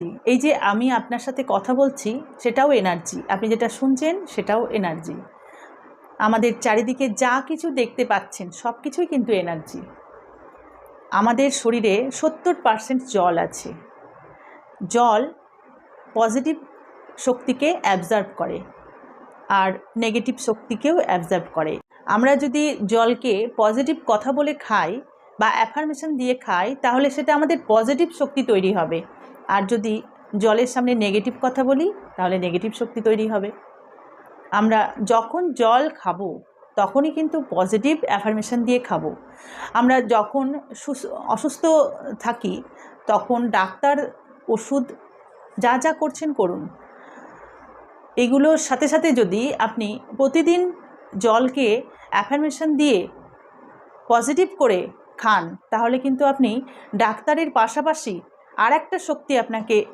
এই যে আমি আপনার সাথে কথা বলছি সেটাও এনার্জি, আপনি যেটা শুনছেন সেটাও এনার্জি, আমাদের চারিদিকে যা কিছু দেখতে পাচ্ছেন সব কিছুই কিন্তু এনার্জি। আমাদের শরীরে 70% জল আছে। জল পজিটিভ শক্তিকে অ্যাবজর্ব করে আর নেগেটিভ শক্তিকেও অ্যাবজর্ব করে। আমরা যদি জলকে পজিটিভ কথা বলে খাই বা অ্যাফার্মেশন দিয়ে খাই তাহলে সেটা আমাদের পজিটিভ শক্তি তৈরি হবে, আর যদি জলের সামনে নেগেটিভ কথা বলি তাহলে নেগেটিভ শক্তি তৈরি হবে। আমরা যখন জল খাবো তখনই কিন্তু পজিটিভ অ্যাফার্মেশন দিয়ে খাবো। আমরা যখন অসুস্থ থাকি তখন ডাক্তার ওষুধ যা যা করছেন করুন, এগুলোর সাথে সাথে যদি আপনি প্রতিদিন জলকে অ্যাফার্মেশন দিয়ে পজিটিভ করে খান তাহলে কিন্তু আপনি ডাক্তারের পাশাপাশি আর একটা শক্তি আপনাকে